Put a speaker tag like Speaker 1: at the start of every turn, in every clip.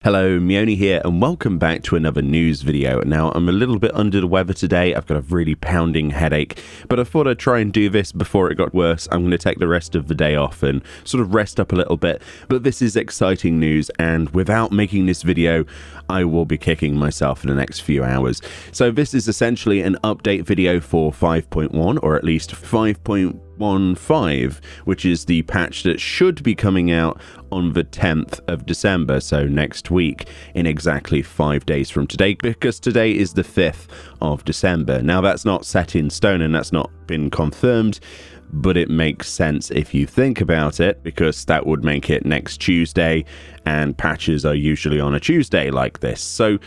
Speaker 1: Hello, Meoni here, and welcome back to another news video. Now, I'm a little bit under the weather today. I've got a really pounding headache, but I thought I'd try and do this before it got worse. I'm going to take the rest of the day off and sort of rest up a little bit, but this is exciting news, and without making this video, I will be kicking myself in the next few hours. So this is essentially an update video for 5.1, or at least 5.15, which is the patch that should be coming out on the 10th of December, so next week, in exactly 5 days from today, because today is the 5th of December. Now, that's not set in stone and that's not been confirmed, but it makes sense if you think about it, because that would make it next Tuesday, and patches are usually on a Tuesday like this. So,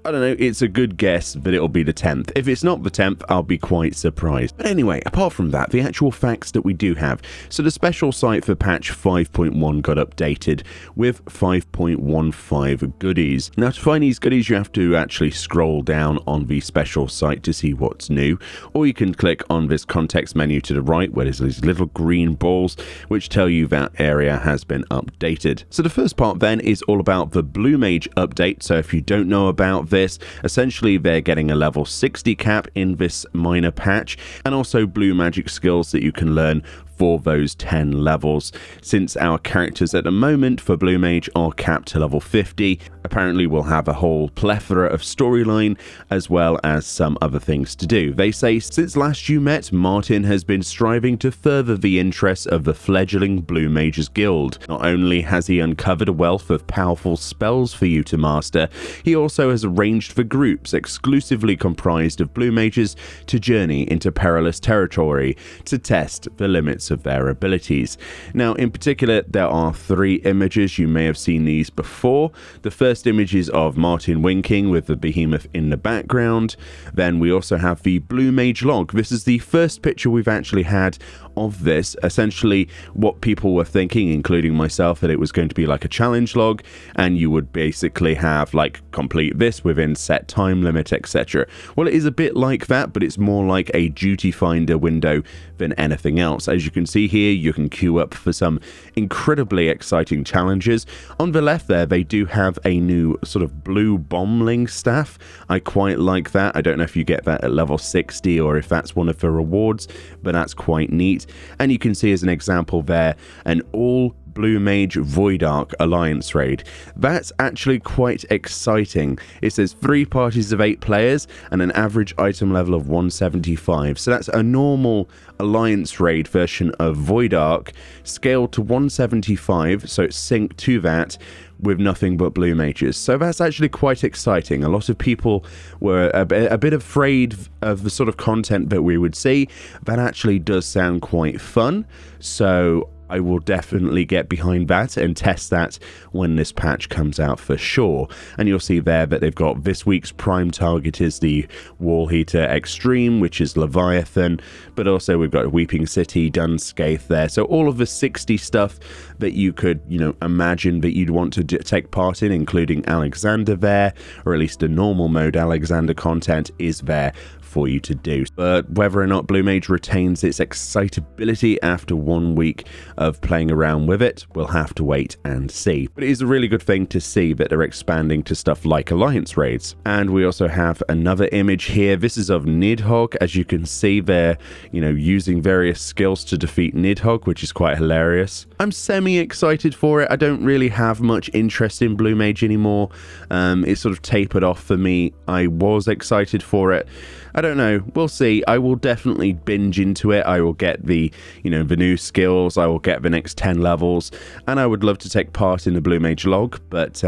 Speaker 1: I don't know, it's a good guess that it'll be the 10th. If it's not the 10th, I'll be quite surprised. But anyway, apart from that, the actual facts that we do have. So the special site for patch 5.1 got updated with 5.15 goodies. Now, to find these goodies, you have to actually scroll down on the special site to see what's new, or you can click on this context menu to the right where there's these little green balls which tell you that area has been updated. So the first part then is all about the Blue Mage update. So if you don't know about this, essentially they're getting a level 60 cap in this minor patch, and also blue magic skills that you can learn for those 10 levels. Since our characters at the moment for Blue Mage are capped to level 50, apparently we'll have a whole plethora of storyline as well as some other things to do. They say since last you met, Martin has been striving to further the interests of the fledgling Blue Mages Guild. Not only has he uncovered a wealth of powerful spells for you to master, he also has arranged for groups exclusively comprised of Blue Mages to journey into perilous territory to test the limits of their abilities. Now, in particular, there are 3 images. You may have seen these before. The first image is of Martin winking with the behemoth in the background. Then we also have the Blue Mage log. This is the first picture we've actually had of this. Essentially, what people were thinking, including myself, that it was going to be like a challenge log, and you would basically have like complete this within set time limit, etc. Well, it is a bit like that, but it's more like a duty finder window than anything else. As you can see here, you can queue up for some incredibly exciting challenges. On the left there, they do have a new sort of blue bombling staff. I quite like that. I don't know if you get that at level 60 or if that's one of the rewards, but that's quite neat. And you can see as an example there, an all Blue Mage Void Arc Alliance raid. That's actually quite exciting. It says 3 parties of 8 players and an average item level of 175. So that's a normal Alliance raid version of Void Arc scaled to 175, so it's synced to that with nothing but Blue Mages. So that's actually quite exciting. A lot of people were a bit afraid of the sort of content that we would see. That actually does sound quite fun. So I will definitely get behind that and test that when this patch comes out for sure. And you'll see there that they've got this week's prime target is the Wall Heater Extreme, which is Leviathan, but also we've got Weeping City, Dunscaith there. So all of the 60 stuff that you could, imagine that you'd want to take part in, including Alexander there, or at least the normal mode Alexander content is there for you to do. But whether or not Blue Mage retains its excitability after 1 week of playing around with it, we'll have to wait and see. But it is a really good thing to see that they're expanding to stuff like Alliance raids. And we also have another image here. This is of Nidhogg. As you can see, they're using various skills to defeat Nidhogg, which is quite hilarious. I'm semi-excited for it. I don't really have much interest in Blue Mage anymore. It sort of tapered off for me. I was excited for it. I don't know. We'll see. I will definitely binge into it. I will get the new skills. I will get the next 10 levels. And I would love to take part in the Blue Mage log. But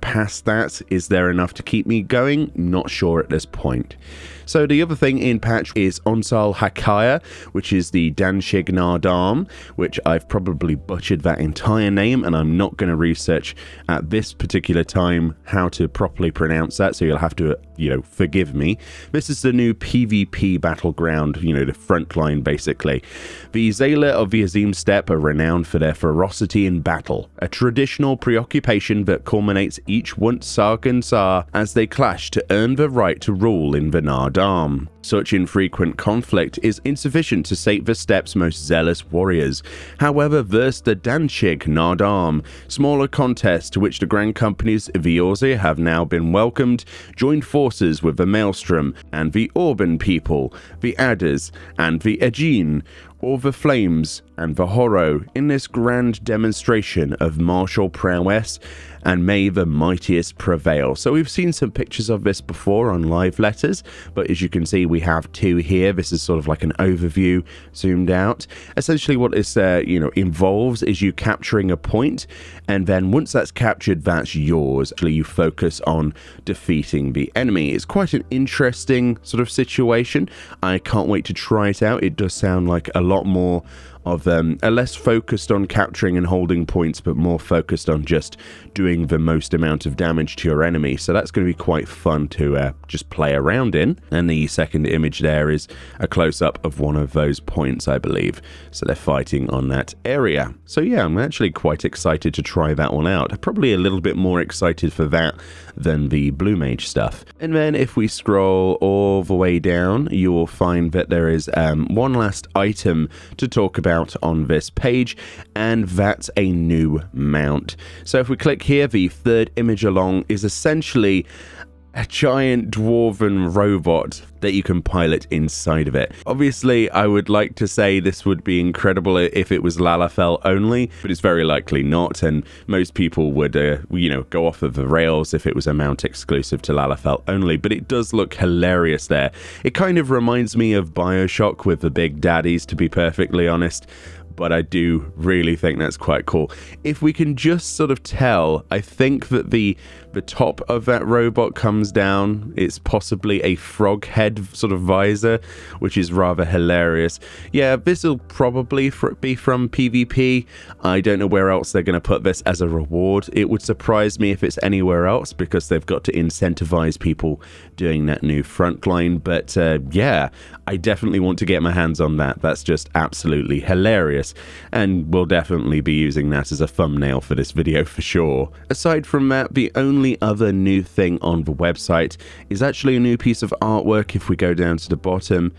Speaker 1: past that, is there enough to keep me going? Not sure at this point. So the other thing in patch is Onsal Hakaya, which is the Danshig Nardam, which I've probably butchered that entire name, and I'm not going to research at this particular time how to properly pronounce that, so you'll have to forgive me. This is the new PvP battleground, the front line basically. The Zayla of the Azim Steppe are renowned for their ferocity in battle, a traditional preoccupation that culminates each once Sargon Sar as they clash to earn the right to rule in the Nardam. Such infrequent conflict is insufficient to sate the steppe's most zealous warriors. However, versus the Danchig Nardam, smaller contests to which the Grand Companies of the Orze have now been welcomed, joined forces with the Maelstrom and the Orban people, the Adders and the Aegean, or the Flames and the Horror in this grand demonstration of martial prowess, and may the mightiest prevail. So we've seen some pictures of this before on live letters, but as you can see we have two here. This is sort of like an overview zoomed out. Essentially what this involves is you capturing a point, and then once that's captured, that's yours. Actually, you focus on defeating the enemy. It's quite an interesting sort of situation. I can't wait to try it out. It does sound like a lot more of a less focused on capturing and holding points, but more focused on just doing the most amount of damage to your enemy. So that's going to be quite fun to just play around in. And the second image there is a close-up of one of those points, I believe. So they're fighting on that area. So yeah, I'm actually quite excited to try that one out. Probably a little bit more excited for that than the Blue Mage stuff. And then if we scroll all the way down, you will find that there is one last item to talk about on this page, and that's a new mount. So if we click here, the third image along is essentially a giant dwarven robot that you can pilot inside of it. Obviously, I would like to say this would be incredible if it was Lalafell only, but it's very likely not, and most people would, go off of the rails if it was a mount exclusive to Lalafell only, but it does look hilarious there. It kind of reminds me of BioShock with the big daddies, to be perfectly honest, but I do really think that's quite cool. If we can just sort of tell, I think that the top of that robot comes down. It's possibly a frog head sort of visor, which is rather hilarious. Yeah, this will probably be from PvP. I don't know where else they're going to put this as a reward. It would surprise me if it's anywhere else, because they've got to incentivize people doing that new frontline. But yeah, I definitely want to get my hands on that. That's just absolutely hilarious, and we'll definitely be using that as a thumbnail for this video for sure. Aside from that, the only other new thing on the website is actually a new piece of artwork. If we go down to the bottom,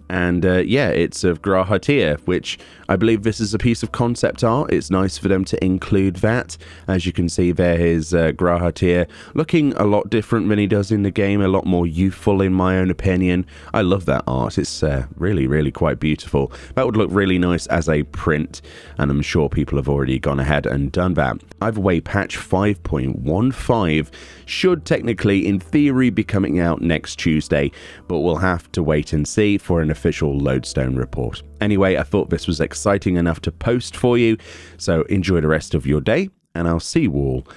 Speaker 1: and yeah, it's of Grahatir, which I believe this is a piece of concept art. It's nice for them to include that. As you can see there is Grahatir looking a lot different than he does in the game, a lot more youthful in my own opinion. I love that art. It's really, really quite beautiful. That would look really nice as a print, and I'm sure people have already gone ahead and done that. Either way, patch 5.15 should technically, in theory, be coming out next Tuesday, but we'll have to wait and see for an official lodestone report. Anyway, I thought this was exciting enough to post for you, so enjoy the rest of your day, and I'll see you all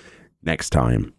Speaker 1: next time.